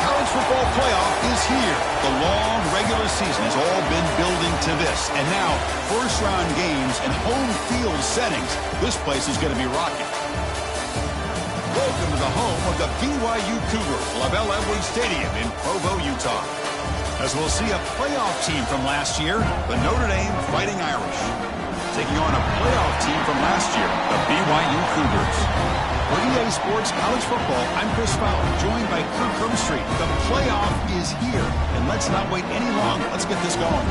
college football playoff is here. The long regular season has all been building to this. And now, first-round games and home field settings. This place is going to be rocking. Welcome to the home of the BYU Cougars, LaBelle Edwards Stadium in Provo, Utah. As we'll see a playoff team from last year, the Notre Dame Fighting Irish, taking on a playoff team from last year, the BYU Cougars. For EA Sports College Football, I'm Chris Fowler, joined by Kirk Herbstreit. The playoff is here, and let's not wait any longer. Let's get this going.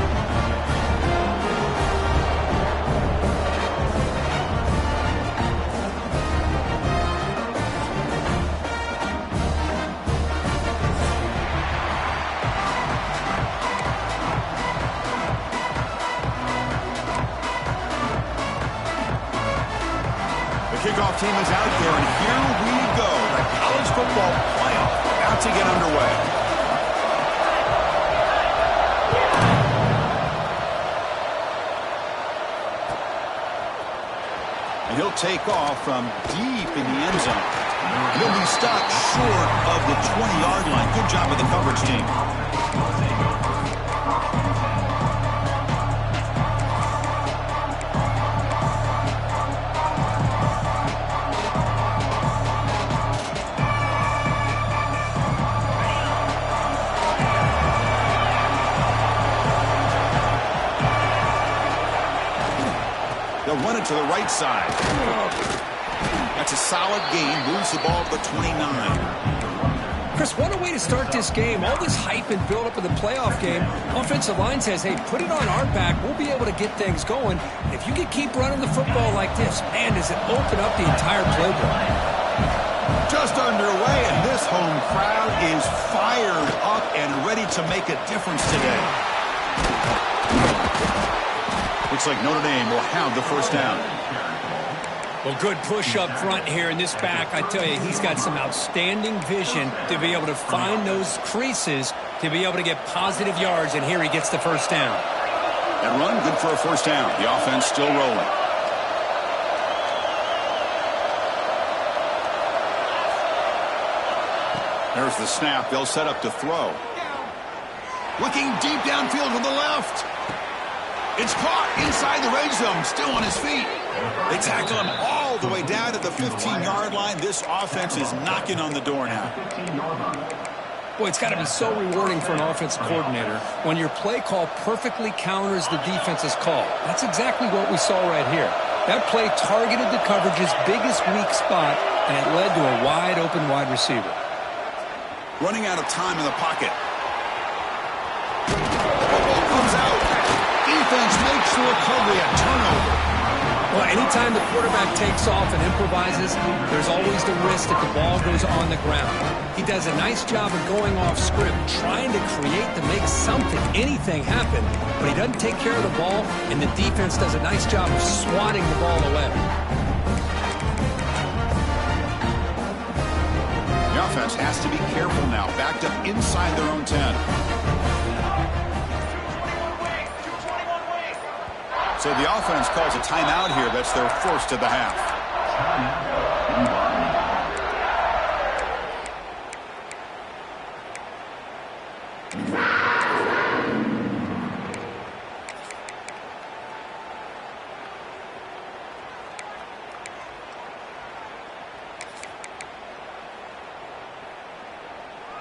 Kickoff team is out there, and here we go. The college football playoff about to get underway. And he'll take off from deep in the end zone. He'll be stopped short of the 20-yard line. Good job of the coverage team. They'll run it to the right side. That's a solid gain. Moves the ball to the 29. Chris, what a way to start this game. All this hype and build-up of the playoff game. Offensive line says, hey, put it on our back. We'll be able to get things going. And if you can keep running the football like this, man, does it open up the entire playbook. Just underway, and this home crowd is fired up and ready to make a difference today. Looks like Notre Dame will have the first down. Well, good push up front here in this back. I tell you, he's got some outstanding vision to be able to find those creases, to be able to get positive yards, and here he gets the first down. That run, good for a first down. The offense still rolling. There's the snap. They'll set up to throw. Looking deep downfield to the left. It's caught inside the red zone, still on his feet. They tackle him all the way down to the 15-yard line. This offense is knocking on the door now. Boy, it's got to be so rewarding for an offensive coordinator when your play call perfectly counters the defense's call. That's exactly what we saw right here. That play targeted the coverage's biggest weak spot, and it led to a wide-open wide receiver. Running out of time in the pocket. The ball comes out. Defense makes the recovery, a turnover. Well, anytime the quarterback takes off and improvises, there's always the risk that the ball goes on the ground. He does a nice job of going off script, trying to create to make something, anything happen, but he doesn't take care of the ball, and the defense does a nice job of swatting the ball away. The offense has to be careful now, backed up inside their own 10. So the offense calls a timeout here. That's their first of the half.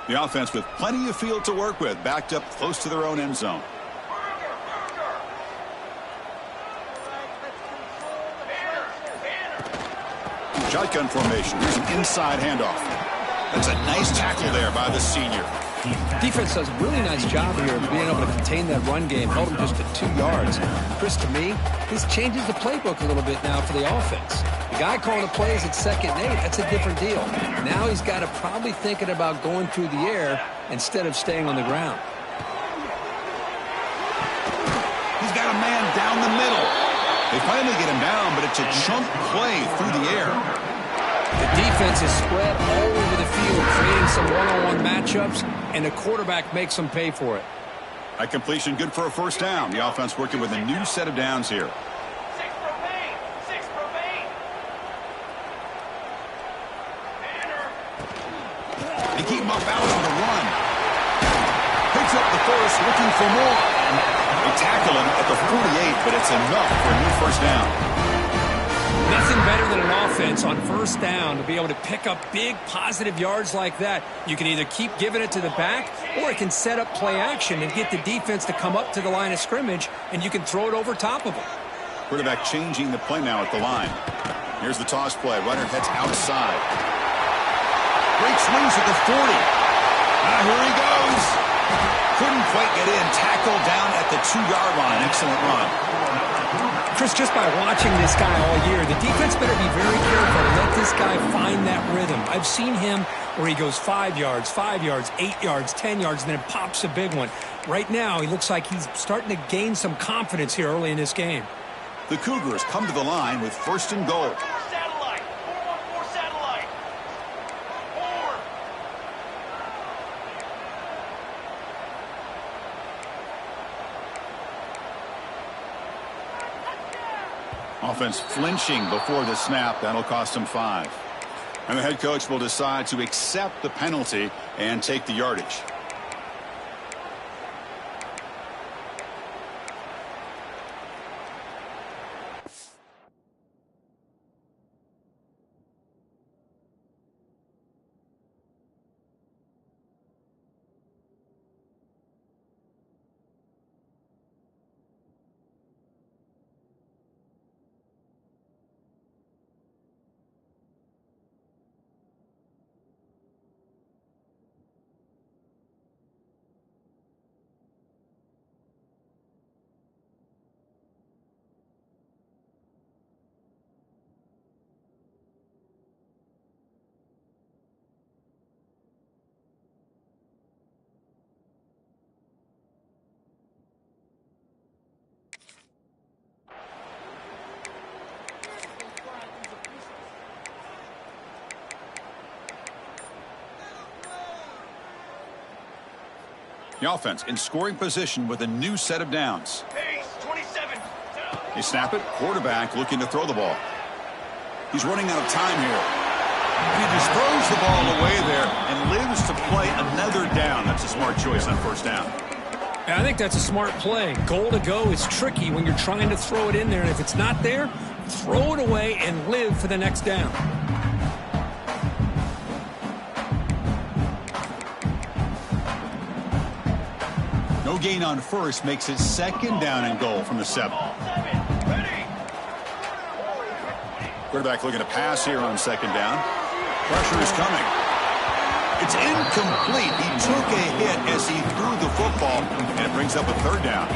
The offense with plenty of field to work with, backed up close to their own end zone. Shotgun formation. Here's an inside handoff. That's a nice tackle there by the senior. Defense does a really nice job here of being able to contain that run game, held him just to 2 yards. Chris, to me, this changes the playbook a little bit now for the offense. The guy calling the plays at 2nd and 8, that's a different deal. Now he's got to probably thinking about going through the air instead of staying on the ground. He's got a man down the middle. They finally get him down, but it's a chunk play through the air. The defense is spread all over the field, creating some one-on-one matchups, and the quarterback makes them pay for it. A completion good for a first down. The offense working with a new set of downs here. And keep him up out for the run. Picks up the first, looking for more. They tackle him at the 48, but it's enough for a new first down. Nothing better than an offense on first down to be able to pick up big positive yards like that. You can either keep giving it to the back, or it can set up play action and get the defense to come up to the line of scrimmage, and you can throw it over top of them. Quarterback changing the play now at the line. Here's the toss play. Runner heads outside. Breaks loose at the 40. Here he goes. Couldn't quite get in. Tackled down at the 2-yard line. Excellent run. Chris, just by watching this guy all year, the defense better be very careful to let this guy find that rhythm. I've seen him where he goes 5 yards, 8 yards, 10 yards, and then pops a big one. Right now, he looks like he's starting to gain some confidence here early in this game. The Cougars come to the line with first and goal. Satellite. 414 satellite. 4. Offense flinching before the snap. That'll cost him 5. And the head coach will decide to accept the penalty and take the yardage. The offense in scoring position with a new set of downs. Pace, 27. They snap it. Quarterback looking to throw the ball. He's running out of time here. And he just throws the ball away there and lives to play another down. That's a smart choice on first down. I think that's a smart play. Goal to go is tricky when you're trying to throw it in there, and if it's not there, throw it away and live for the next down. No gain on first makes it second down and goal from the 7. Quarterback looking to pass here on second down. Pressure is coming. It's incomplete. He took a hit as he threw the football, and it brings up a third down.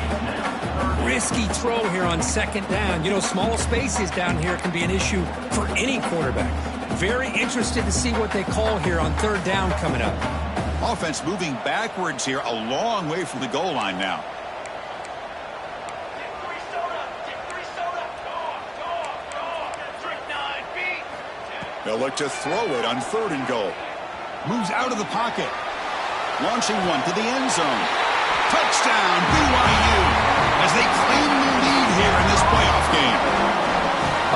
Risky throw here on second down. You know, small spaces down here can be an issue for any quarterback. Very interested to see what they call here on third down coming up. Offense moving backwards here, a long way from the goal line now. They'll look to throw it on third and goal. Moves out of the pocket. Launching one to the end zone. Touchdown, BYU, as they claim the lead here in this playoff game.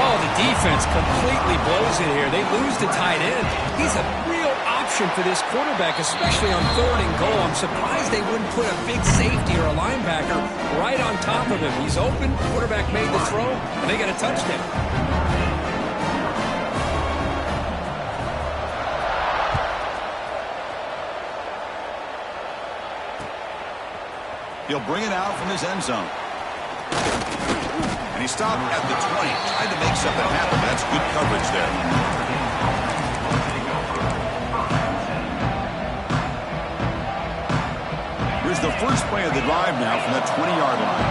Oh, the defense completely blows it here. They lose the tight end. He's a real option for this quarterback, especially on third and goal. I'm surprised they wouldn't put a big safety or a linebacker right on top of him. He's open. Quarterback made the throw, and they got a touchdown. He'll bring it out from his end zone. And he stopped at the 20, trying to make something happen. That's good coverage there. Here's the first play of the drive now from that 20-yard line.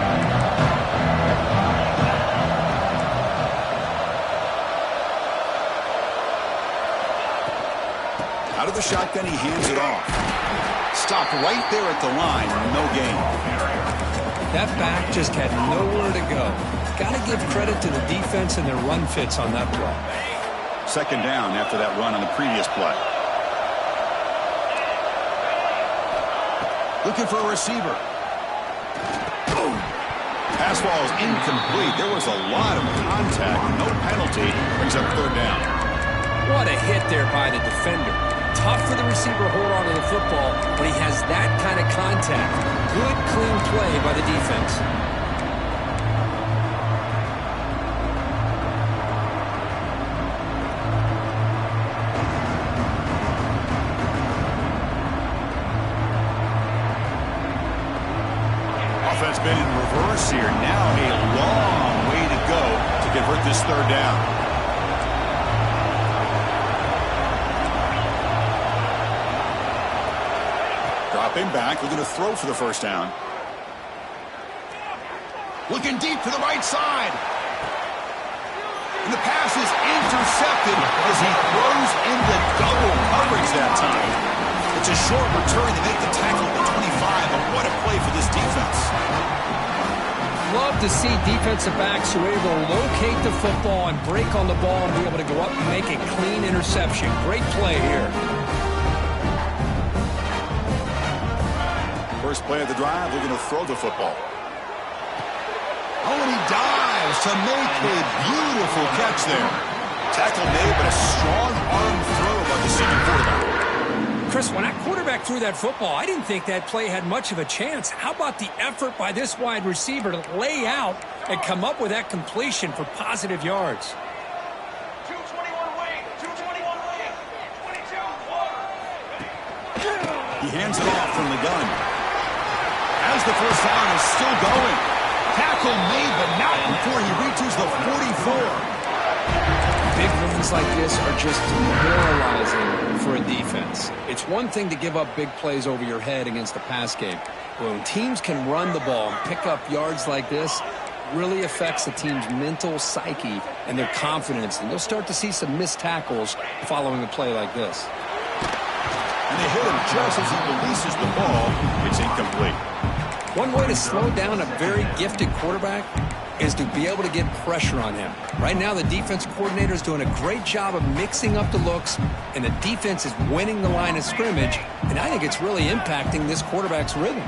Out of the shotgun, he hands it off. Stopped right there at the line, no gain. That back just had nowhere to go. Got to give credit to the defense and their run fits on that play. Second down after that run on the previous play. Looking for a receiver. Boom. Pass ball is incomplete. There was a lot of contact. No penalty. Brings up third down. What a hit there by the defender. tough for the receiver to hold on to the football when he has that kind of contact. Good, clean play by the defense. Offense been in reverse here. Now a long way to go to convert this third down. Dropping back, looking to throw for the first down. Looking deep to the right side. And the pass is intercepted as he throws into double coverage that time. It's a short return to make the tackle at the 25, but what a play for this defense. Love to see defensive backs who are able to locate the football and break on the ball and be able to go up and make a clean interception. Great play here. First play of the drive, looking to throw the football. Oh, and he dives to make a beautiful catch there. Tackle made, but a strong arm throw by the senior quarterback. Chris, when that quarterback threw that football, I didn't think that play had much of a chance. How about the effort by this wide receiver to lay out and come up with that completion for positive yards? 221 wing, 221 wing, 22, 1. He hands it off from the gun. As the first down is still going. Tackle made, but not before he reaches the 44. Big wins like this are just demoralizing for a defense. It's one thing to give up big plays over your head against the pass game. But when teams can run the ball and pick up yards like this, really affects the team's mental psyche and their confidence. And you'll start to see some missed tackles following a play like this. And they hit him just as he releases the ball. It's incomplete. One way to slow down a very gifted quarterback is to be able to get pressure on him. Right now, the defense coordinator is doing a great job of mixing up the looks, and the defense is winning the line of scrimmage, and I think it's really impacting this quarterback's rhythm.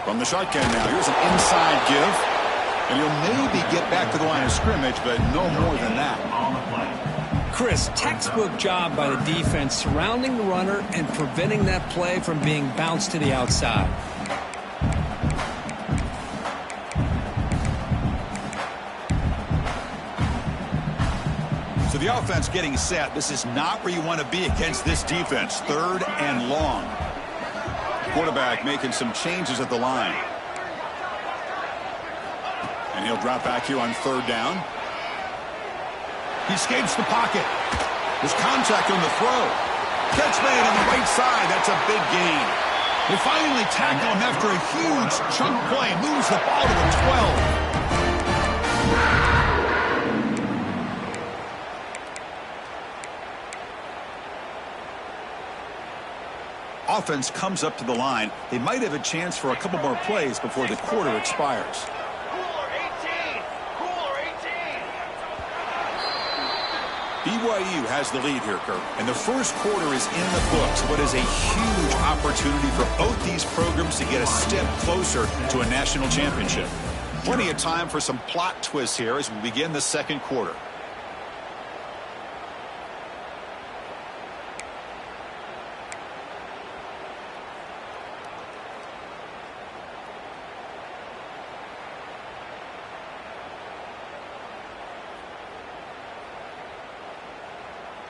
From the shotgun now, here's an inside give, and he'll maybe get back to the line of scrimmage, but no more than that. Chris, textbook job by the defense surrounding the runner and preventing that play from being bounced to the outside. So the offense getting set. This is not where you want to be against this defense. Third and long. Quarterback making some changes at the line. And he'll drop back here on third down. He escapes the pocket. There's contact on the throw. Catch made on the right side. That's a big gain. They finally tackle him after a huge chunk play. Moves the ball to the 12. Offense comes up to the line. They might have a chance for a couple more plays before the quarter expires. Cooler 18. Cooler 18. BYU has the lead here, Kirk. And the first quarter is in the books. What is a huge opportunity for both these programs to get a step closer to a national championship. Plenty of time for some plot twists here as we begin the second quarter.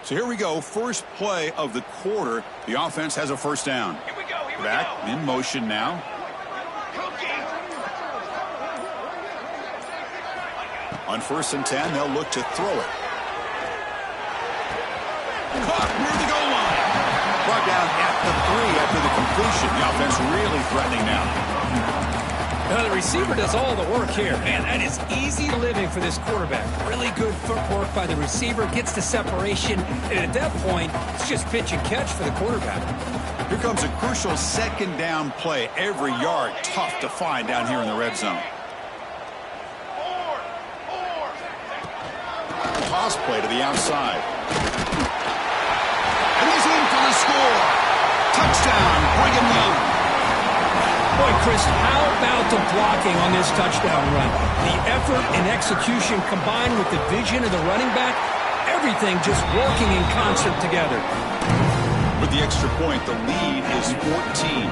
So here we go. First play of the quarter. The offense has a first down. Here we go. Here we Back go. in motion now. Cooking. On 1st and 10, they'll look to throw it. Caught near the goal line. Brought down at the 3 after the completion. The offense really threatening now. Now the receiver does all the work here. Man, that is easy living for this quarterback. Really good footwork by the receiver, gets the separation, and at that point, it's just pitch and catch for the quarterback. Here comes a crucial second down play. Every yard tough to find down here in the red zone. Toss play to the outside. And he's in for the score. Touchdown, Brigham Young. Boy, Chris, how about the blocking on this touchdown run? The effort and execution combined with the vision of the running back, Everything just working in concert together. With the extra point, the lead is 14.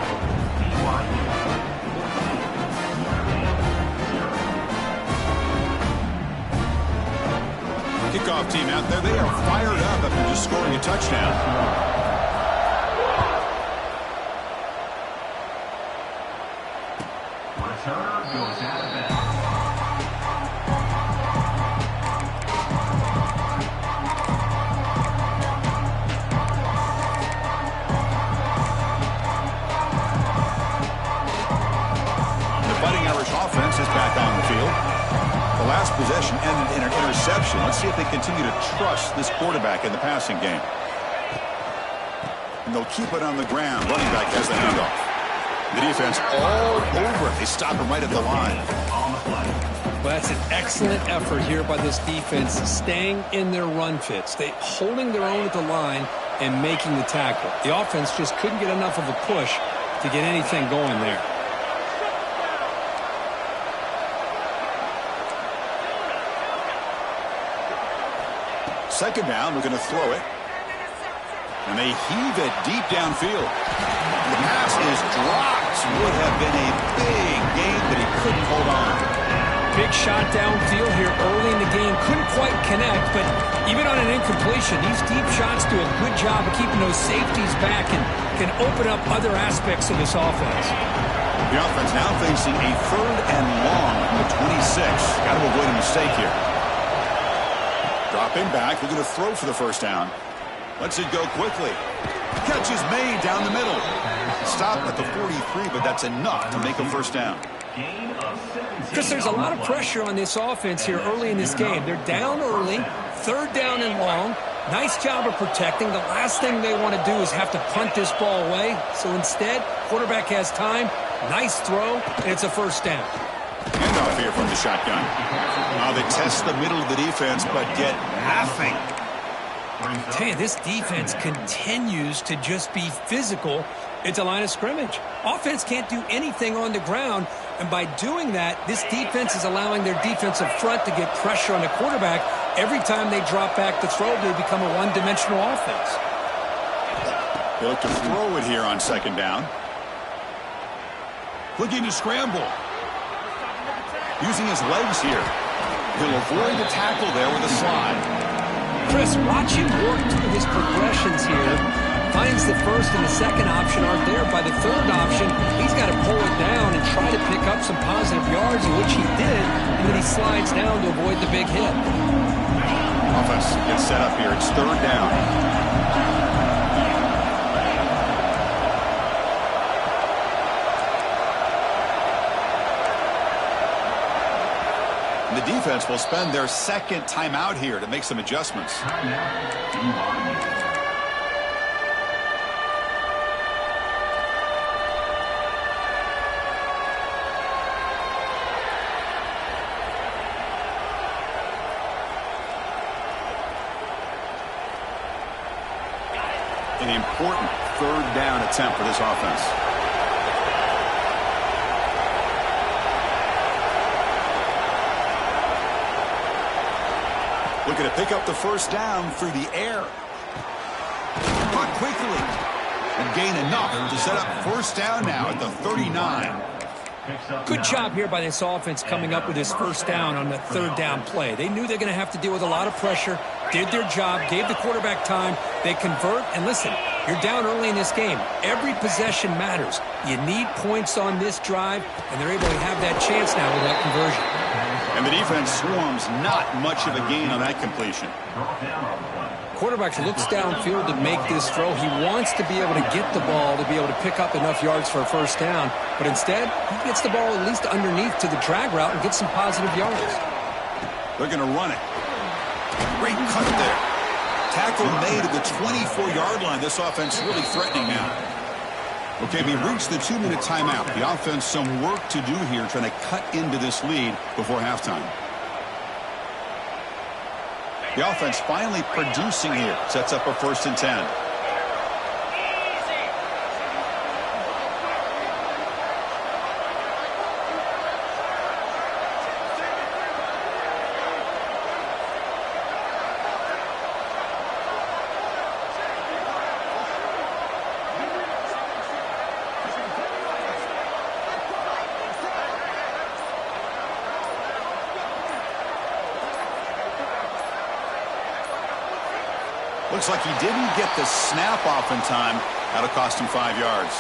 Kickoff team out there, they are fired up after just scoring a touchdown. The last possession ended in an interception. Let's see if they continue to trust this quarterback in the passing game. And they'll keep it on the ground. Running back has the handoff. The defense all over it. They stop him right at the line. Well, that's an excellent effort here by this defense, staying in their run fits. They holding their own at the line and making the tackle. The offense just couldn't get enough of a push to get anything going there. Second down, we're going to throw it. And they heave it deep downfield. The pass is dropped. Would have been a big gain, but he couldn't hold on. Big shot downfield here early in the game. Couldn't quite connect, but even on an incompletion, these deep shots do a good job of keeping those safeties back and can open up other aspects of this offense. The offense now facing a 3rd and long from the 26. Got to avoid a mistake here. Dropping back, they're going to throw for the first down. Lets it go quickly. Catch is made down the middle. Stop at the 43, but that's enough to make a first down. Chris, there's a lot of pressure on this offense here early in this game. They're down early, 3rd down and long. Nice job of protecting. The last thing they want to do is have to punt this ball away. So instead, quarterback has time. Nice throw, and it's a first down. Handoff here from the shotgun. Now they test the middle of the defense, but get nothing. I tell you, this defense continues to just be physical at the line of scrimmage. Offense can't do anything on the ground, and by doing that, this defense is allowing their defensive front to get pressure on the quarterback. Every time they drop back to throw, they become a one-dimensional offense. They look to throw it here on second down. Looking to scramble. Using his legs here. He'll avoid the tackle there with a slide. Chris, watch him work through his progressions here. Finds the first and the second option aren't there. By the third option, he's got to pull it down and try to pick up some positive yards, which he did, and then he slides down to avoid the big hit. Offense gets set up here. It's 3rd down. The defense will spend their second timeout here to make some adjustments. An important 3rd down attempt for this offense. Looking to pick up the first down through the air. Caught quickly. And gain enough to set up first down now at the 39. Good job here by this offense coming up with this first down on the 3rd down play. They knew they're going to have to deal with a lot of pressure, did their job, gave the quarterback time. They convert, and listen, you're down early in this game. Every possession matters. You need points on this drive, and they're able to have that chance now with that conversion. And the defense swarms not much of a gain on that completion. Quarterback looks downfield to make this throw. He wants to be able to get the ball to be able to pick up enough yards for a first down. But instead, he gets the ball at least underneath to the drag route and gets some positive yards. They're going to run it. Great cut there. Tackle made at the 24-yard line. This offense really threatening now. Okay, we reached the 2-minute timeout. The offense some work to do here trying to cut into this lead before halftime. The offense finally producing here. Sets up a 1st and 10. Looks like he didn't get the snap off in time. That'll cost him 5 yards.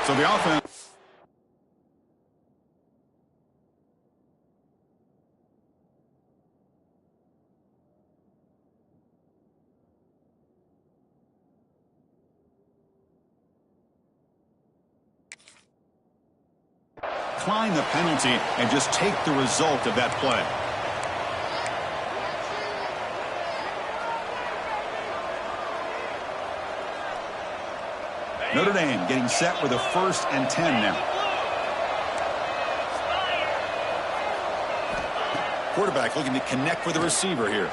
So the offense... decline the penalty and just take the result of that play. Notre Dame getting set with a 1st and 10 now. Quarterback looking to connect with the receiver here.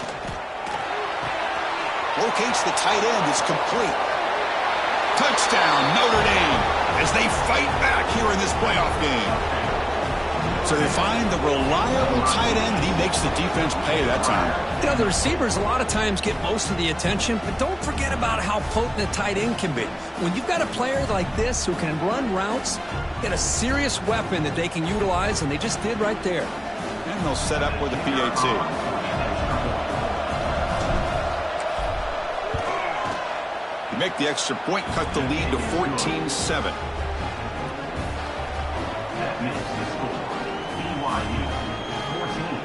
Locates the tight end. It's complete. Touchdown, Notre Dame, as they fight back here in this playoff game. So they find the reliable tight end, and he makes the defense pay that time. You know, the receivers a lot of times get most of the attention, but don't forget about how potent a tight end can be. When you've got a player like this who can run routes, get a serious weapon that they can utilize, and they just did right there. And they'll set up with a PAT. You make the extra point, cut the lead to 14-7.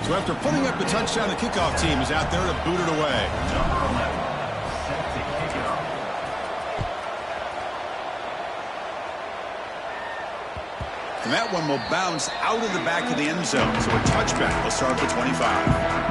So after putting up the touchdown, the kickoff team is out there to boot it away. And that one will bounce out of the back of the end zone. So a touchback will start at the 25.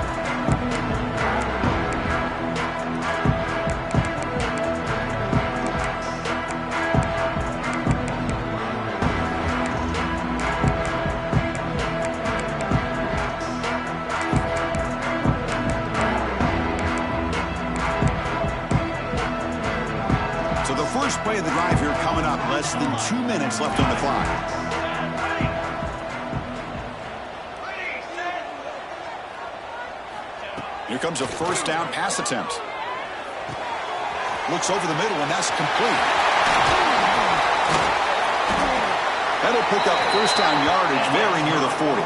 First play of the drive here coming up. Less than 2 minutes left on the clock. Here comes a 1st down pass attempt. Looks over the middle, and that's complete. That'll pick up 1st down yardage very near the 40.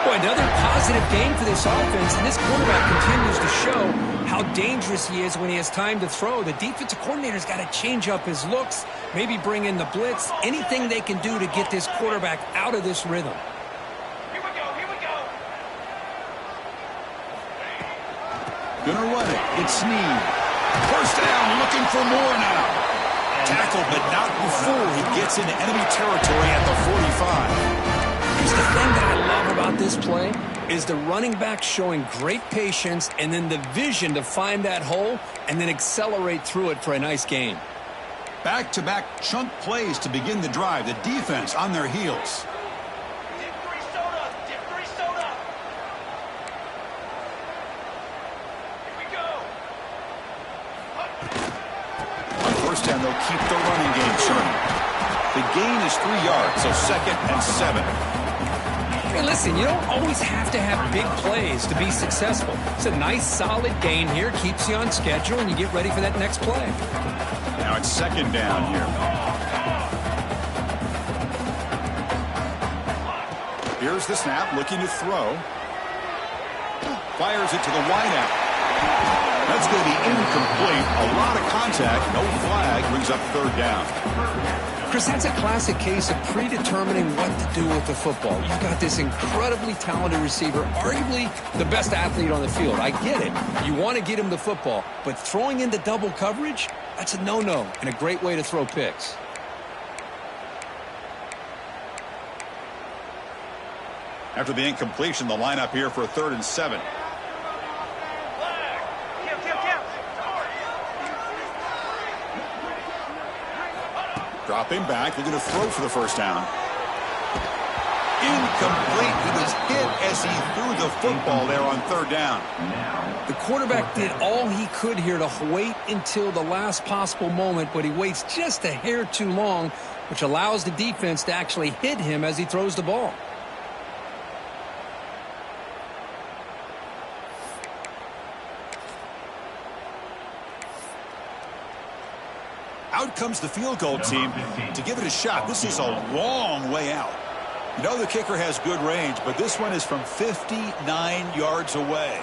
Boy, another positive game for this offense, and this quarterback continues to show how dangerous he is when he has time to throw. The defensive coordinator's got to change up his looks, maybe bring in the blitz, anything they can do to get this quarterback out of this rhythm. Here we go, here we go. Gonna run it. It's Snead. 1st down, looking for more now. Tackled, but not before he gets into enemy territory at the 45. Here's the thing that I love about this play is the running back showing great patience and then the vision to find that hole and then accelerate through it for a nice gain. Back-to-back chunk plays to begin the drive. The defense on their heels. Dip 3 soda, dip 3 soda. Here we go. On 1st down, they'll keep the running game short. The gain is 3 yards, so 2nd and 7. Hey, listen, you don't always have to have big plays to be successful. It's a nice, solid gain here, keeps you on schedule, and you get ready for that next play. Now it's 2nd down here. Here's the snap, looking to throw. Fires it to the wideout. That's going to be incomplete. A lot of contact, no flag, brings up 3rd down. Chris, that's a classic case of predetermining what to do with the football. You've got this incredibly talented receiver, arguably the best athlete on the field. I get it. You want to get him the football, but throwing into double coverage, that's a no-no and a great way to throw picks. After the incompletion, the lineup here for a 3rd and 7. Dropping back, looking to throw for the 1st down. Incomplete. He was hit as he threw the football there on 3rd down. The quarterback did all he could here to wait until the last possible moment, but he waits just a hair too long, which allows the defense to actually hit him as he throws the ball. Out comes the field goal team to give it a shot. This is a long way out. You know the kicker has good range, but this one is from 59 yards away.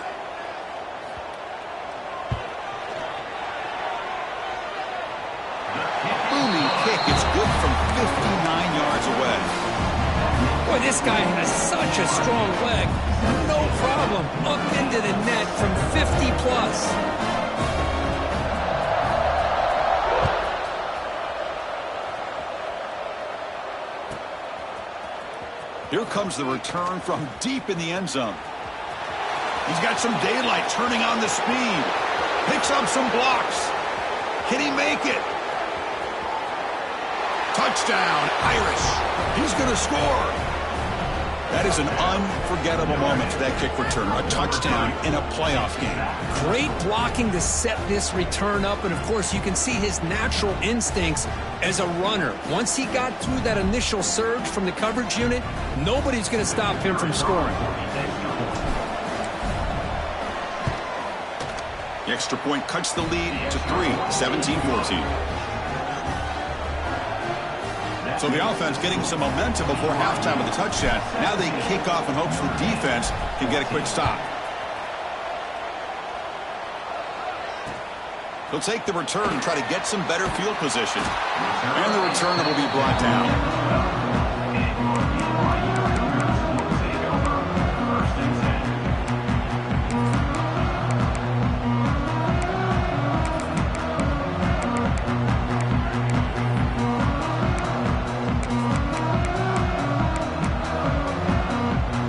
Boy, this guy has such a strong leg. No problem. Up into the net from 50 plus. Here comes the return from deep in the end zone. He's got some daylight, turning on the speed. Picks up some blocks. Can he make it? Touchdown, Irish. He's going to score. That is an unforgettable moment for that kick return. A touchdown in a playoff game. Great blocking to set this return up, and of course you can see his natural instincts as a runner. Once he got through that initial surge from the coverage unit, nobody's going to stop him from scoring. The extra point cuts the lead to 3, 17-14. So the offense getting some momentum before halftime with a touchdown. Now they kick off in hopes the defense can get a quick stop. He'll take the return and try to get some better field position. And the return will be brought down.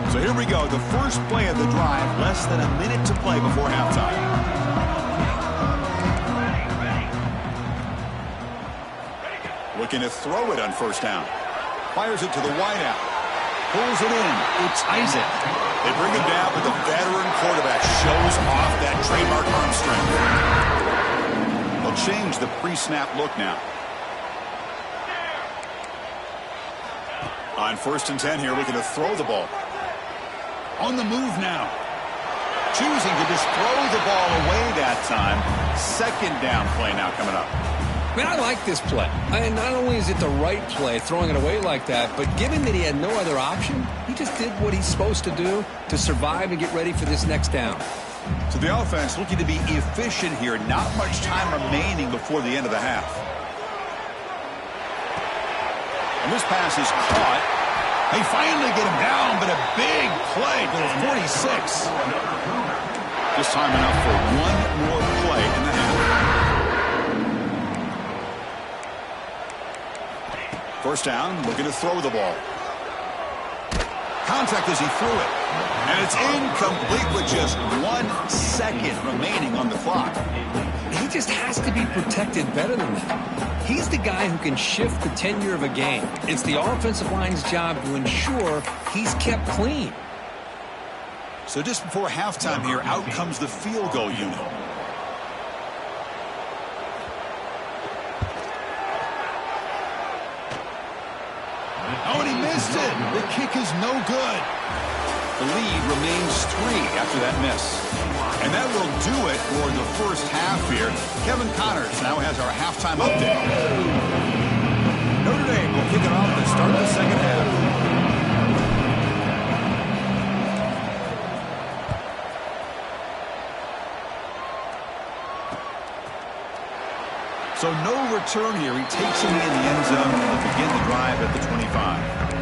So here we go, the first play of the drive, less than a minute to play before halftime. Looking to throw it on first down. Fires it to the wideout. Pulls it in. It's Isaac. They bring him down, but the veteran quarterback shows off that trademark arm strength. They'll change the pre-snap look now. On 1st and 10 here, looking to throw the ball. On the move now. Choosing to just throw the ball away that time. 2nd down play now coming up. Man, I like this play. And not only is it the right play, throwing it away like that, but given that he had no other option, he just did what he's supposed to do to survive and get ready for this next down. So the offense looking to be efficient here. Not much time remaining before the end of the half. And this pass is caught. They finally get him down, but a big play to the 46. Just time enough for one more play in the half. 1st down, looking to throw the ball. Contact as he threw it. And it's incomplete with just 1 second remaining on the clock. He just has to be protected better than that. He's the guy who can shift the tenure of a game. It's the offensive line's job to ensure he's kept clean. So just before halftime here, out comes the field goal unit. Oh, and he missed it. The kick is no good. The lead remains 3 after that miss. And that will do it for the first half here. Kevin Connors now has our halftime update. Notre Dame will kick it off to start the second half. So no return here. He takes him in the end zone and will begin the drive at the 25.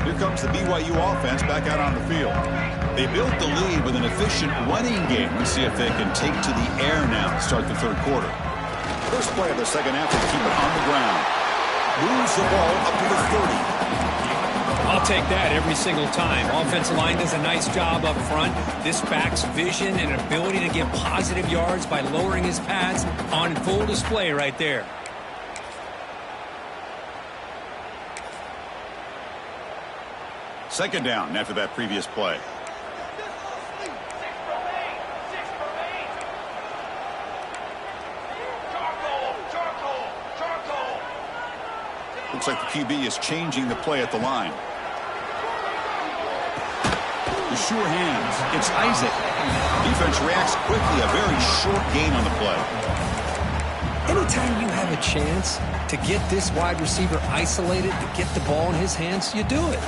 Here comes the BYU offense back out on the field. They built the lead with an efficient running game. Let's see if they can take to the air now to start the 3rd quarter. First play of the second half to keep it on the ground. Moves the ball up to the 30. I'll take that every single time. Offensive line does a nice job up front. This back's vision and ability to get positive yards by lowering his pads on full display right there. Second down after that previous play. 6 remain. 6 remain. Charcoal. Looks like the QB is changing the play at the line. The sure hands. It's Isaac. Defense reacts quickly. A very short gain on the play. Anytime you have a chance to get this wide receiver isolated, to get the ball in his hands, you do it.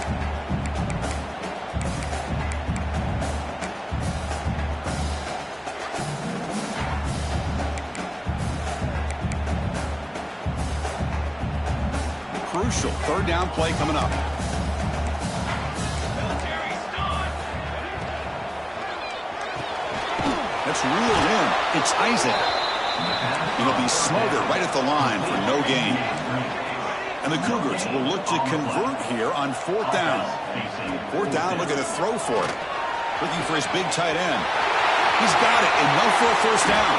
Third down play coming up. That's reeled in. It's Isaac. It'll be smothered right at the line for no gain. And the Cougars will look to convert here on fourth down. Fourth down, looking to throw for it. Looking for his big tight end. He's got it, and no for a first down.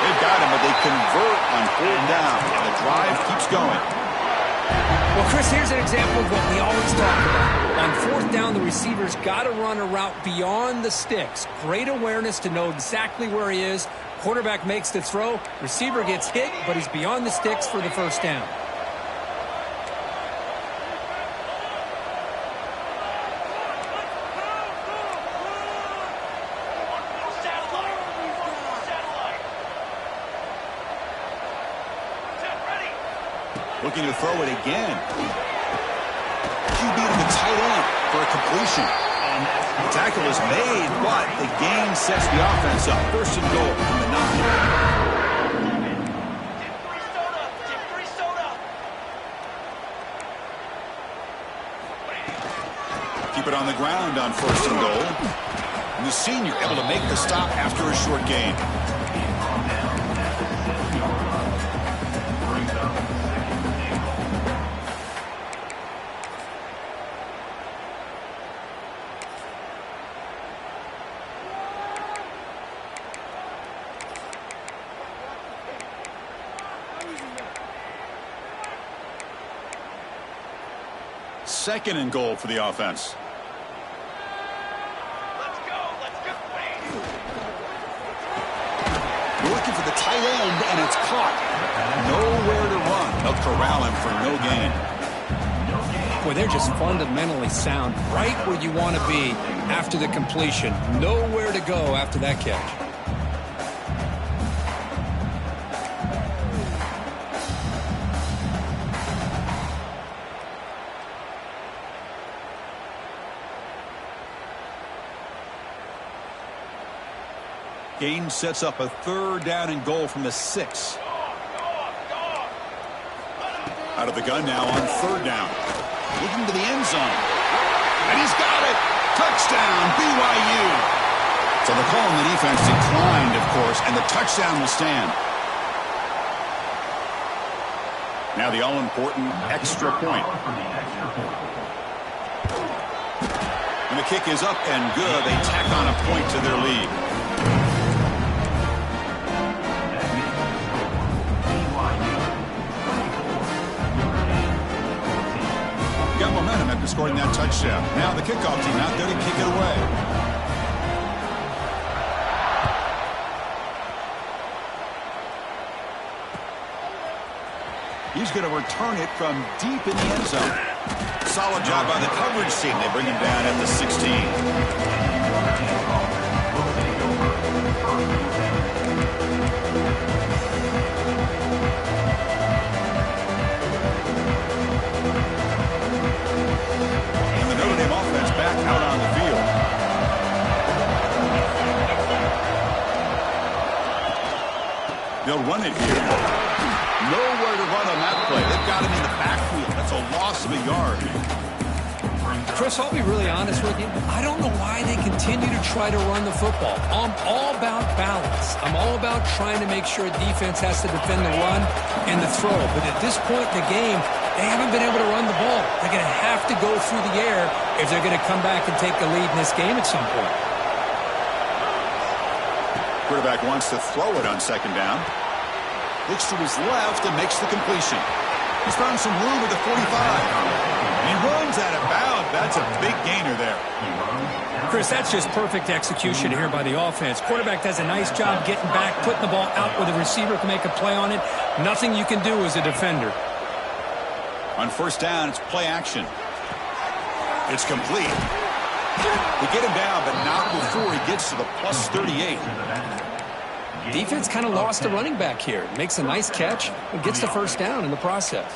They've got him, but they convert on fourth down, and the drive keeps going. Well, Chris, here's an example of what we always talk about. On fourth down, the receiver's got to run a route beyond the sticks. Great awareness to know exactly where he is. Quarterback makes the throw. Receiver gets hit, but he's beyond the sticks for the first down. Looking to throw it again. QB to the tight end for a completion. The tackle is made, but the gain sets the offense up. First and goal from the 9. Keep it on the ground on first and goal. And the senior able to make the stop after a short gain. Second and goal for the offense. Let's go. We're looking for the tight end, and it's caught. Nowhere to run. They'll corral him for no gain. Boy, they're just fundamentally sound. Right where you want to be after the completion. Nowhere to go after that catch. Gain sets up a third down and goal from the 6. Out of the gun now on third down. Looking to the end zone. And he's got it. Touchdown, BYU. So the call on the defense declined, of course, and the touchdown will stand. Now the all-important extra point. And the kick is up and good. They tack on a point to their lead. Got momentum after scoring that touchdown. Now the kickoff team out there to kick it away. He's going to return it from deep in the end zone. Solid job by the coverage team. They bring him down at the 16. Back out on the field. They'll run it here. Nowhere to run on that play. They've got him in the backfield. That's a loss of a yard. Chris, I'll be really honest with you. I don't know why they continue to try to run the football. I'm all about balance. I'm all about trying to make sure defense has to defend the run and the throw. But at this point in the game, they haven't been able to run the ball. They're going to have to go through the air if they're going to come back and take the lead in this game at some point. Quarterback wants to throw it on second down. Looks to his left and makes the completion. He's found some room at the 45. He runs out of bounds. That's a big gainer there. Chris, that's just perfect execution here by the offense. Quarterback does a nice job getting back, putting the ball out where the receiver can make a play on it. Nothing you can do as a defender. On first down, it's play action. It's complete. They get him down, but not before he gets to the plus 38. Defense kind of lost the running back here. Makes a nice catch and gets the first down in the process.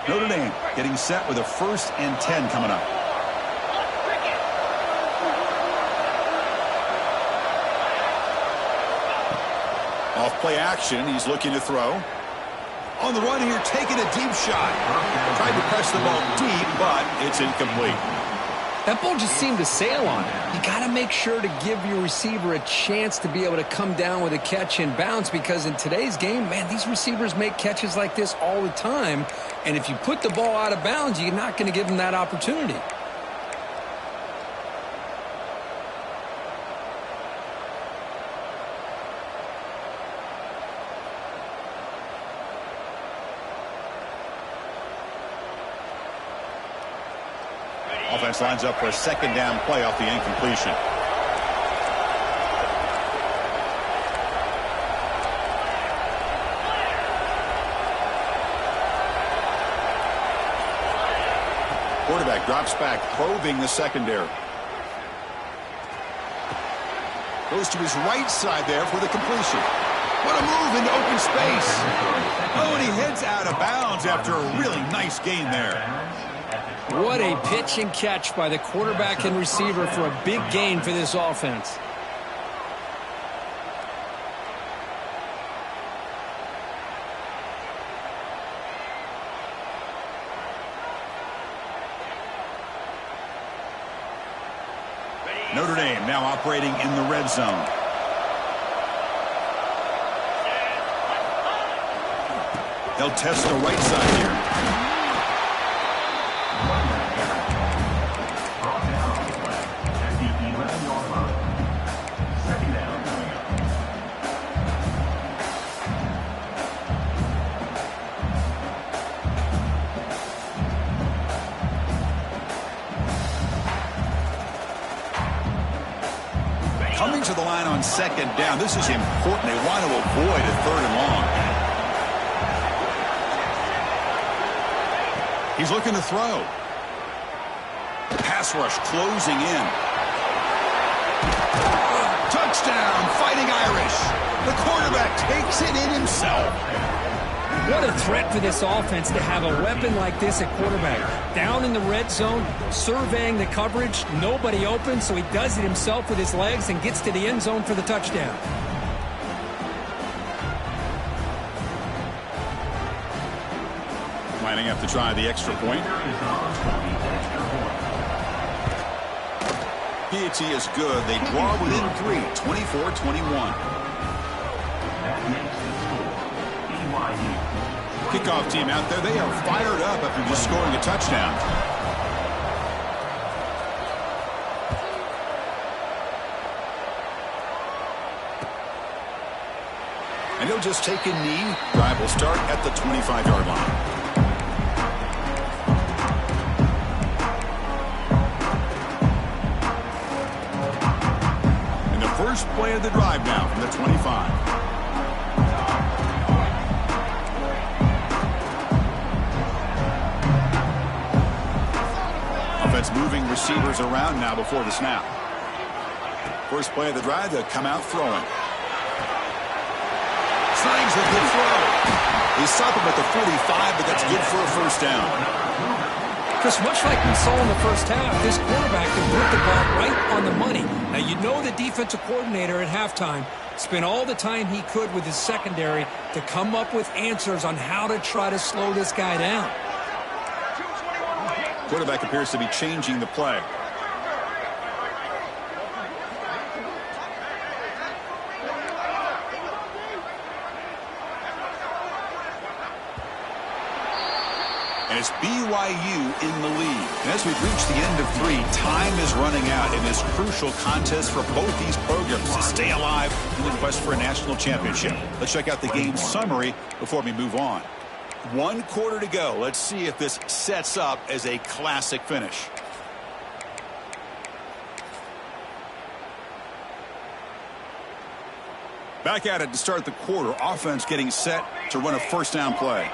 Notre Dame getting set with a 1st and 10 coming up. Off play action, he's looking to throw. On the run here, taking a deep shot. Tried to press the ball deep, but it's incomplete. That ball just seemed to sail on it. You got to make sure to give your receiver a chance to be able to come down with a catch and bounce, because in today's game, man, these receivers make catches like this all the time. And if you put the ball out of bounds, you're not going to give them that opportunity. Offense lines up for a second down play off the incompletion. Quarterback drops back, probing the secondary. Goes to his right side there for the completion. What a move into open space. Oh, and he heads out of bounds after a really nice gain there. What a pitch and catch by the quarterback and receiver for a big gain for this offense. Notre Dame now operating in the red zone. They'll test the right side here. Coming to the line on second down. This is important. They want to avoid a third and long. He's looking to throw. Pass rush closing in. Touchdown, Fighting Irish. The quarterback takes it in himself. What a threat for this offense to have a weapon like this at quarterback. Down in the red zone, surveying the coverage, nobody open, so he does it himself with his legs and gets to the end zone for the touchdown. Lining up to try the extra point. Potw is good. They draw within 3, 24-21. Kickoff team out there. They are fired up after just scoring a touchdown. And he'll just take a knee. Drive will start at the 25-yard line. And the first play of the drive now from the 25. Moving receivers around now before the snap. First play of the drive, they'll come out throwing. Slings a good throw. He stopped him at the 45, but that's good for a first down. Chris, much like we saw in the first half, this quarterback can put the ball right on the money. Now, you know the defensive coordinator at halftime spent all the time he could with his secondary to come up with answers on how to try to slow this guy down. Quarterback appears to be changing the play. And it's BYU in the lead. And as we've reached the end of 3, time is running out in this crucial contest for both these programs to stay alive in the quest for a national championship. Let's check out the game summary before we move on. 1 quarter to go. Let's see if this sets up as a classic finish. Back at it to start the quarter. Offense getting set to run a first down play.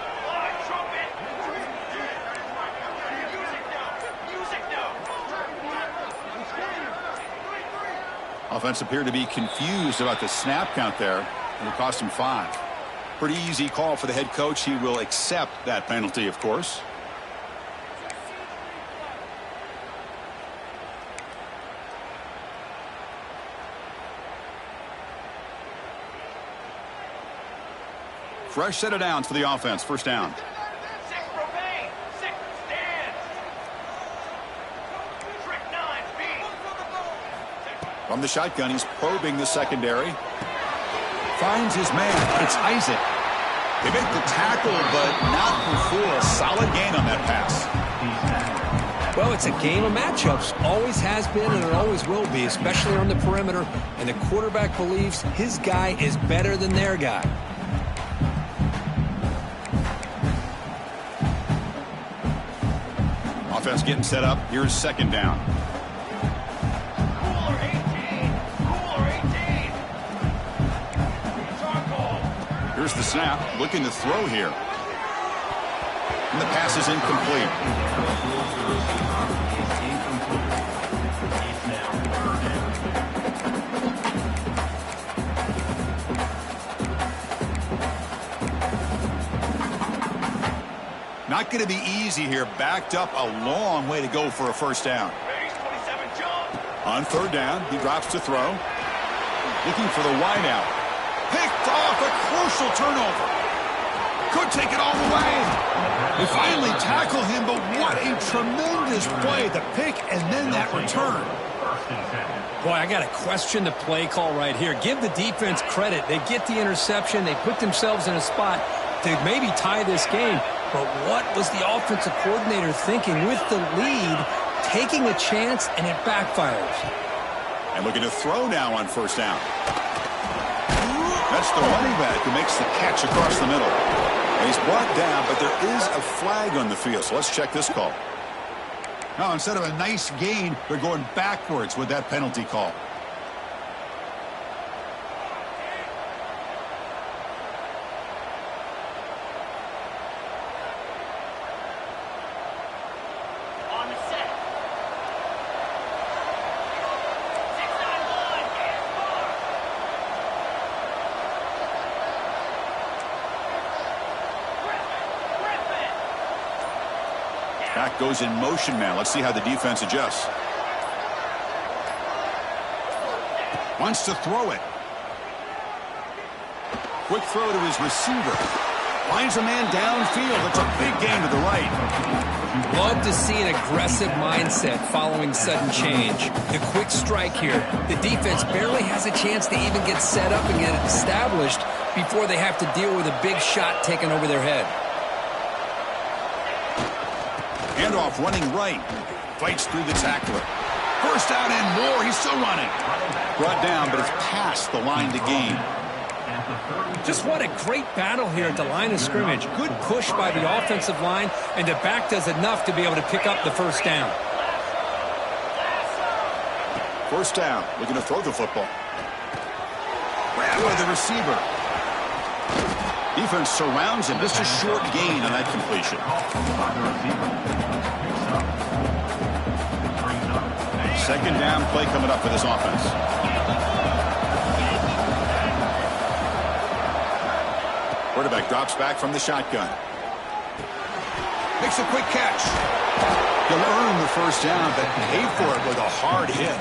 Offense appeared to be confused about the snap count there, and it cost him 5. Pretty easy call for the head coach. He will accept that penalty, of course. fresh set of downs for the offense. First down. 6 remain. 6 stand. Trick 9, B. From the shotgun, he's probing the secondary. Finds his man. It's Isaac. They make the tackle, but not before a solid gain on that pass. Well, it's a game of matchups. Always has been and it always will be, especially on the perimeter. And the quarterback believes his guy is better than their guy. Offense getting set up. Here's second down. Cooler 18. Cooler 18. Charcoal. Here's the snap. Looking to throw here. And the pass is incomplete. Not going to be easy here. Backed up a long way to go for a first down. Base 27 jump. On third down, he drops to throw. Looking for the wideout. Picked off, a crucial turnover. Could take it all the way. They finally tackle him, but what a tremendous play. The pick and then that return. Boy, I got to question the play call right here. Give the defense credit. They get the interception. They put themselves in a spot to maybe tie this game. But what was the offensive coordinator thinking with the lead, taking a chance, and it backfires? And looking to throw now on first down. That's the running back who makes the catch across the middle. And he's brought down, but there is a flag on the field. So let's check this call. Now, instead of a nice gain, they're going backwards with that penalty call. On the set. 6-9-1. Get far. Griffin. Back goes in motion now. Let's see how the defense adjusts. Wants to throw it. Quick throw to his receiver. Finds a man downfield. It's a big gain to the right. Love to see an aggressive mindset following sudden change. The quick strike here. The defense barely has a chance to even get set up and get it established before they have to deal with a big shot taken over their head. Handoff running right. Fights through the tackler. First down and more. He's still running. Brought down, but it's past the line to gain. Just what a great battle here at the line of scrimmage. Good push by the offensive line, and the back does enough to be able to pick up the first down. First down. Looking to throw the football. Grab by the receiver. Defense surrounds him. Just a short gain on that completion. Second down play coming up for this offense. Quarterback drops back from the shotgun. Makes a quick catch. He'll earn the first down, but pay for it with a hard hit.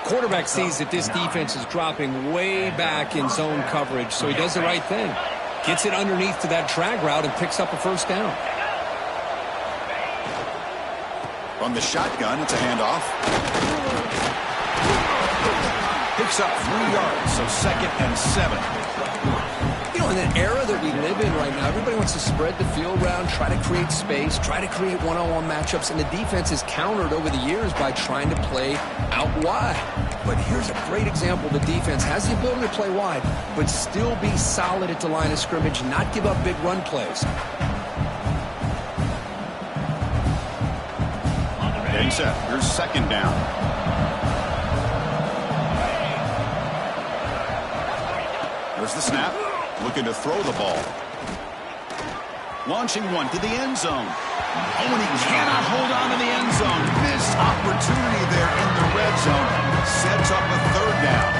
Quarterback sees that this defense is dropping way back in zone coverage, so he does the right thing. Gets it underneath to that drag route and picks up a first down. From the shotgun, it's a handoff. Picks up 3 yards, so 2nd and 7. You know, in an era that we live in right now, everybody wants to spread the field around, try to create space, try to create one-on-one matchups, and the defense is countered over the years by trying to play out wide. But here's a great example. The defense has the ability to play wide, but still be solid at the line of scrimmage, not give up big run plays. Getting set. Here's second down. There's the snap. Looking to throw the ball. Launching one to the end zone. Oh, and he cannot hold on to the end zone. Missed opportunity there in the red zone. Sets up a third down.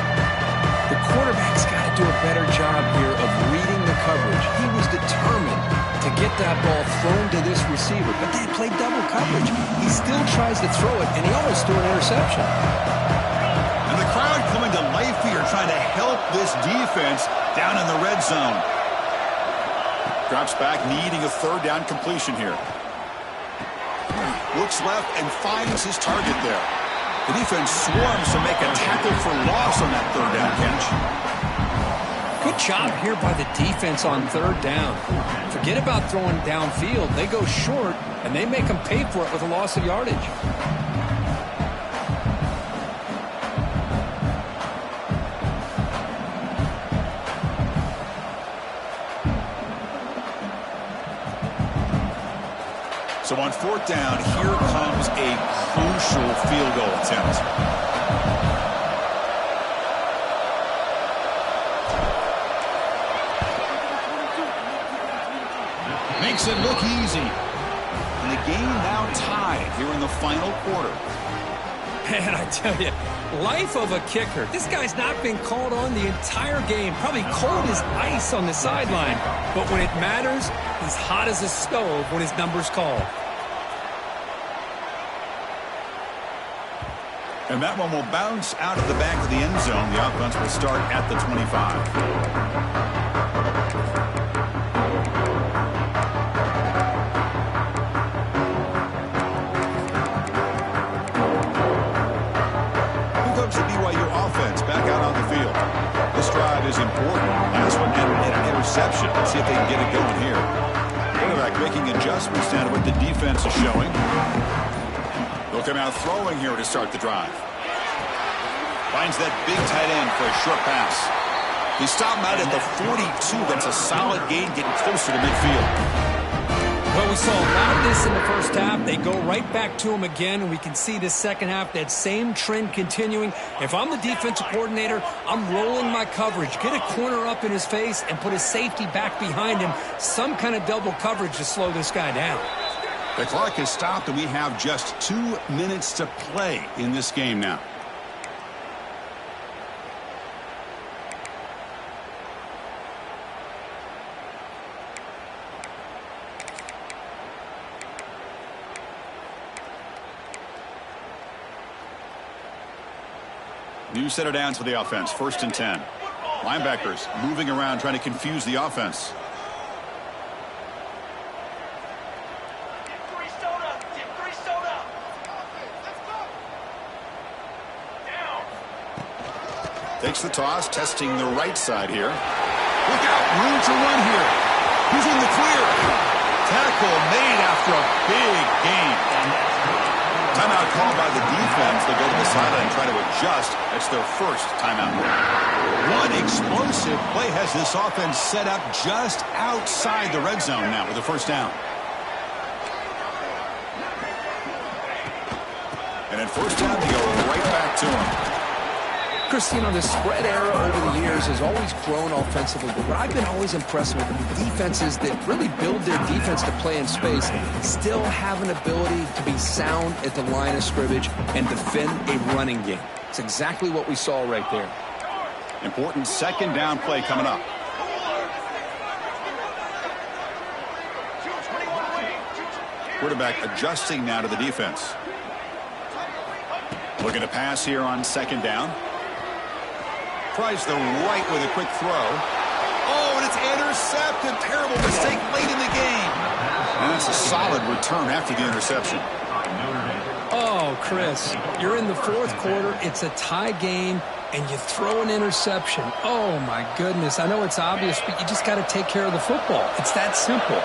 The quarterback's got to do a better job here of reading the coverage. He was determined to get that ball thrown to this receiver, but they played double coverage. He still tries to throw it, and he almost threw an interception. And the crowd coming to life here, trying to help this defense down in the red zone. Drops back, needing a third down completion here. Looks left and finds his target there. The defense swarms to make a tackle for loss on that third down catch. Good job here by the defense on third down. Forget about throwing downfield. They go short, and they make them pay for it with a loss of yardage. So on fourth down, here comes a crucial field goal attempt. Makes it look easy. And the game now tied here in the final quarter. Man, I tell you, life of a kicker. This guy's not been called on the entire game. Probably cold as ice on the sideline. But when it matters, he's hot as a stove when his number's called. And that one will bounce out of the back of the end zone. The offense will start at the 25. Back out on the field. This drive is important. Last one ended in an interception. Let's see if they can get it going here. Quarterback making adjustments down to what the defense is showing. They'll come out throwing here to start the drive. Finds that big tight end for a short pass. He stopped him out at the 42. That's a solid gain, getting closer to midfield. Well, we saw a lot of this in the first half. They go right back to him again, and we can see this second half, that same trend continuing. If I'm the defensive coordinator, I'm rolling my coverage. Get a corner up in his face and put a safety back behind him. Some kind of double coverage to slow this guy down. The clock has stopped, and we have just 2 minutes to play in this game now. New set of downs for the offense. 1st and 10. Linebackers moving around, trying to confuse the offense. Get 3 soda. Get 3 soda. Down. Takes the toss, testing the right side here. Look out, room to run here. He's in the clear. Tackle made after a big gain. Timeout called by the defense. They go to the sideline and try to adjust. That's their first timeout. One explosive play has this offense set up just outside the red zone now with the first down. And at first down, they go right back to him. Chris, you know, the spread era over the years has always grown offensively, but what I've been always impressed with defenses that really build their defense to play in space still have an ability to be sound at the line of scrimmage and defend a running game. It's exactly what we saw right there. Important second down play coming up. Quarterback adjusting now to the defense. Looking to pass here on second down. Tries the right with a quick throw. Oh, and it's intercepted. Terrible mistake late in the game. And that's a solid return after the interception. Oh, Chris, you're in the fourth quarter. It's a tie game, and you throw an interception. Oh, my goodness. I know it's obvious, but you just got to take care of the football. It's that simple.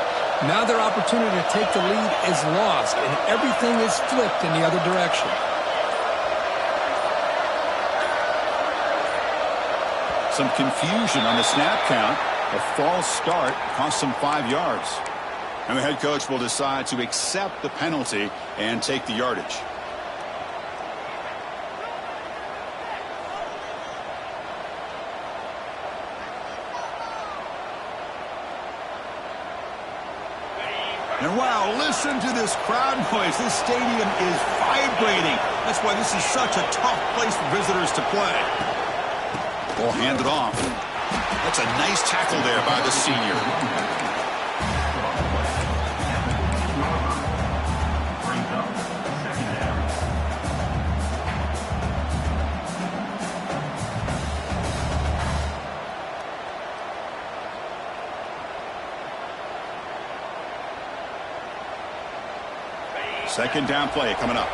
Now their opportunity to take the lead is lost, and everything is flipped in the other direction. Some confusion on the snap count. A false start cost them 5 yards. And the head coach will decide to accept the penalty and take the yardage. And wow, listen to this crowd noise. This stadium is vibrating. That's why this is such a tough place for visitors to play. Ball handed off. That's a nice tackle there by the senior. Second down play coming up.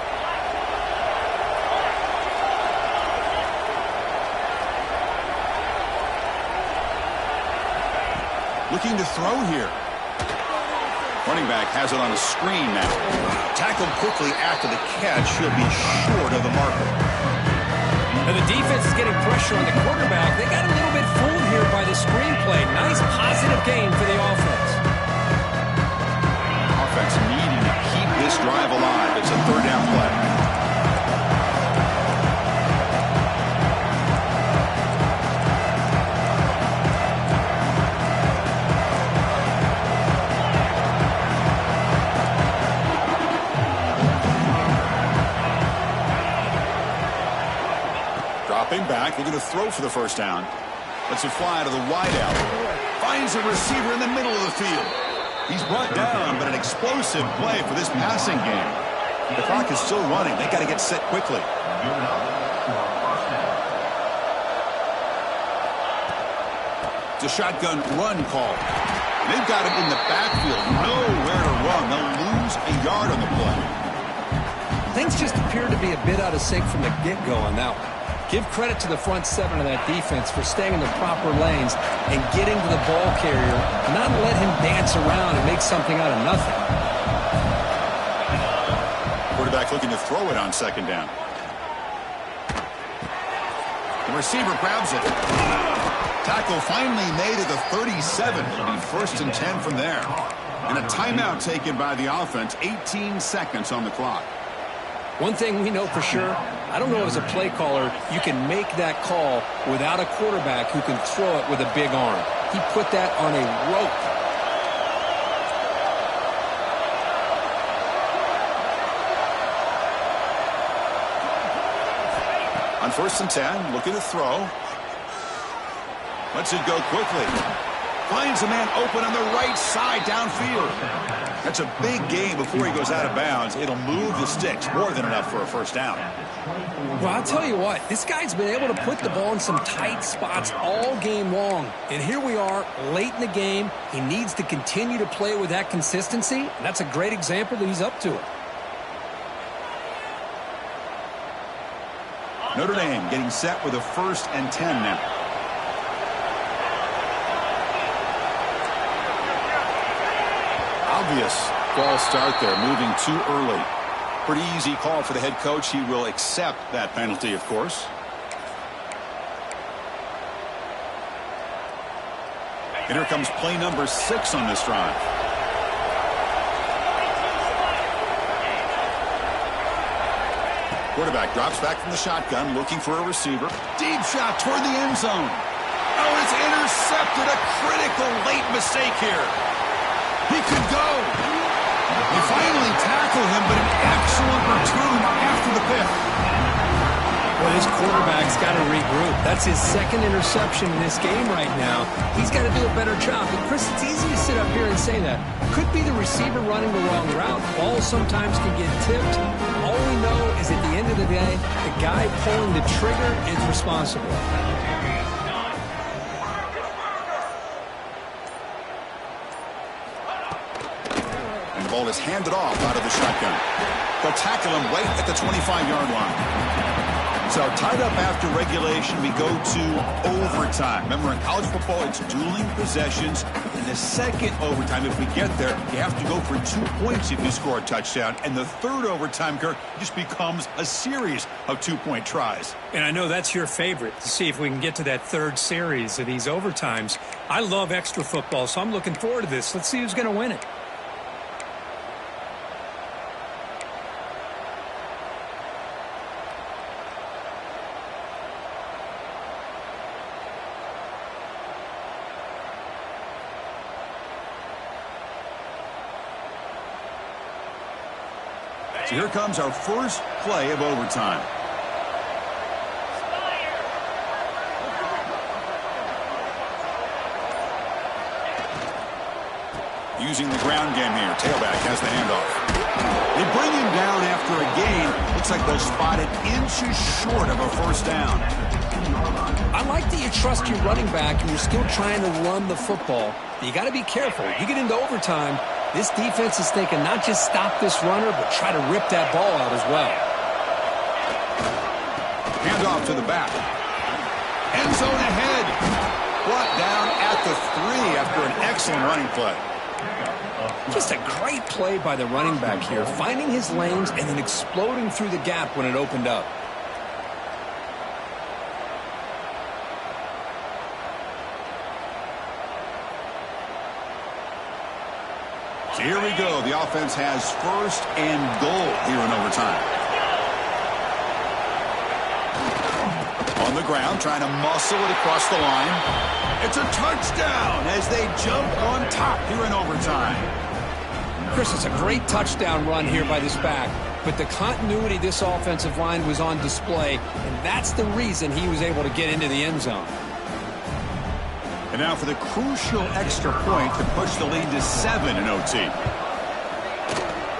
Looking to throw here. Running back has it on a screen now. Tackled quickly after the catch. He'll be short of the marker. Now the defense is getting pressure on the quarterback. They got a little bit fooled here by the screenplay. Nice positive gain for the offense. Offense needing to keep this drive alive. It's a third down play. Dropping back, looking to throw for the first down. Lets it fly to the wideout. Finds a receiver in the middle of the field. He's brought down, but an explosive play for this passing game. The clock is still running. They got to get set quickly. It's a shotgun run call. They've got him in the backfield. Nowhere to run. They'll lose a yard on the play. Things just appear to be a bit out of sync from the get-go on that one. Give credit to the front seven of that defense for staying in the proper lanes and getting to the ball carrier, not let him dance around and make something out of nothing. Quarterback looking to throw it on second down. The receiver grabs it. Tackle finally made at the 37. It'll be 1st and 10 from there. And a timeout taken by the offense. 18 seconds on the clock. One thing we know for sure, I don't know as a play caller, you can make that call without a quarterback who can throw it with a big arm. He put that on a rope. On 1st and 10, looking to throw. Lets it go quickly. Finds a man open on the right side downfield. That's a big gain before he goes out of bounds. It'll move the sticks, more than enough for a first down. Well, I'll tell you what, this guy's been able to put the ball in some tight spots all game long. And here we are, late in the game. He needs to continue to play with that consistency. And that's a great example that he's up to it. Notre Dame getting set with a 1st and 10 now. Obvious false start there, moving too early. Pretty easy call for the head coach. He will accept that penalty, of course. And here comes play number 6 on this drive. Quarterback drops back from the shotgun, looking for a receiver. Deep shot toward the end zone. Oh, it's intercepted. A critical late mistake here. He could go. They finally tackle him, but an excellent return after the pick. Well, his quarterback's got to regroup. That's his 2nd interception in this game right now. He's got to do a better job. But, Chris, it's easy to sit up here and say that. Could be the receiver running the wrong route. Balls sometimes can get tipped. All we know is at the end of the day, the guy pulling the trigger is responsible. Ball is handed off out of the shotgun. They'll tackle him right at the 25-yard line. So tied up after regulation, we go to overtime. Remember, in college football, it's dueling possessions. In the second overtime, if we get there, you have to go for 2 points if you score a touchdown. And the third overtime, Kirk, just becomes a series of 2-point tries. And I know that's your favorite, to see if we can get to that third series of these overtimes. I love extra football, so I'm looking forward to this. Let's see who's going to win it. So here comes our first play of overtime. Using the ground game here. Tailback has the handoff. They bring him down after a gain. Looks like they'll spot it inches short of a first down. I like that you trust your running back and you're still trying to run the football. But you got to be careful. You get into overtime, This defense is thinking not just stop this runner, but try to rip that ball out as well. Hand off to the back. End zone ahead. Brought down at the 3 after an excellent running play. Just a great play by the running back here, finding his lanes and then exploding through the gap when it opened up. So here we go. The offense has 1st and goal here in overtime. On the ground, trying to muscle it across the line. It's a touchdown as they jump on top here in overtime. Chris, it's a great touchdown run here by this back, but the continuity of this offensive line was on display, and that's the reason he was able to get into the end zone. And now for the crucial extra point to push the lead to 7 in OT.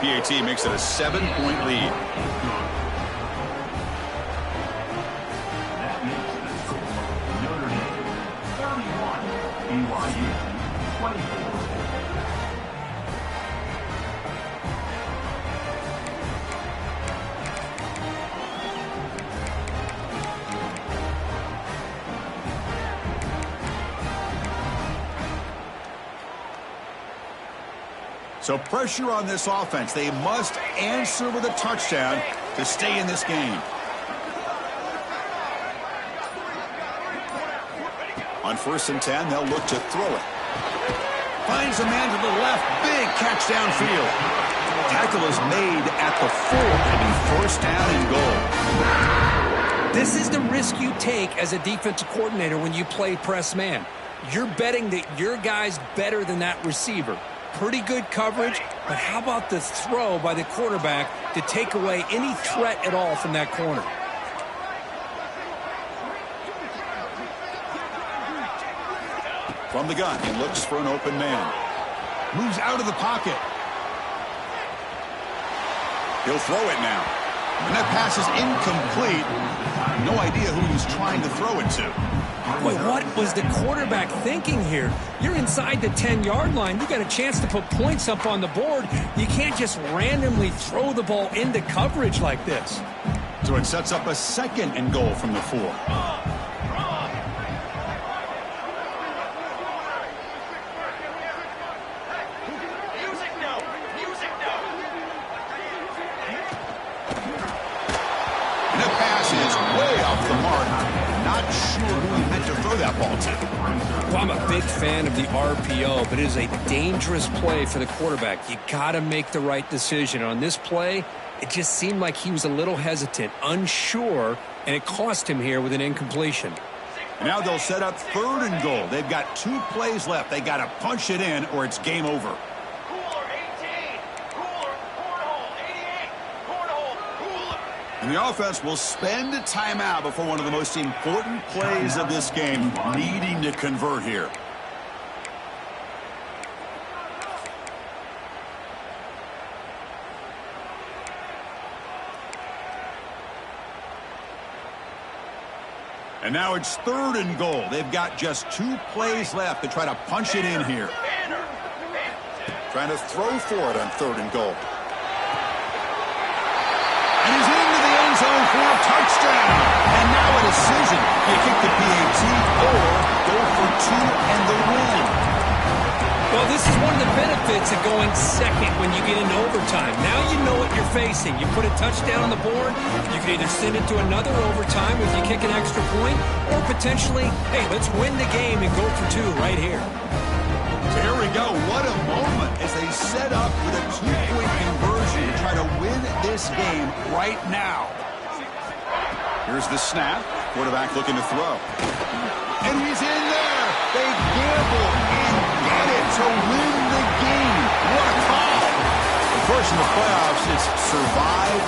PAT makes it a 7-point lead. So pressure on this offense. They must answer with a touchdown to stay in this game. On 1st and 10, they'll look to throw it. Finds a man to the left. Big catch downfield. Tackle is made at the 4. It'll be 1st down and goal. This is the risk you take as a defensive coordinator when you play press man. You're betting that your guy's better than that receiver. Pretty good coverage, but how about the throw by the quarterback to take away any threat at all from that corner? From the gun, he looks for an open man. Moves out of the pocket. He'll throw it now. And that pass is incomplete. No idea who he's trying to throw it to. Boy, what was the quarterback thinking here? You're inside the 10-yard line. You got a chance to put points up on the board. You can't just randomly throw the ball into coverage like this. So it sets up a 2nd and goal from the 4. And the pass is way off the mark. Not sure who he meant to throw that ball to. Well, I'm a big fan of the RPO, but it is a dangerous play for the quarterback. You got to make the right decision. On this play, it just seemed like he was a little hesitant, unsure, and it cost him here with an incompletion. And now they'll set up 3rd and goal. They've got 2 plays left. They got to punch it in or it's game over. And the offense will spend a timeout before one of the most important plays of this game, needing to convert here. And now it's 3rd and goal. They've got just 2 plays left to try to punch it in here. Trying to throw for it on 3rd and goal. And he's into the end zone for a touchdown. And now a decision. You kick the PAT or go for 2 and the win. Well, this is one of the benefits of going second when you get into overtime. Now you know what you're facing. You put a touchdown on the board, you can either send it to another overtime if you kick an extra point, or potentially, hey, let's win the game and go for 2 right here. So here we go. What a moment as they set up with a 2-point conversion to try to win this game right now. Here's the snap. Quarterback looking to throw. And he's in there. They gamble and get it to win the game. What a call. Of course, in the playoffs, it's survive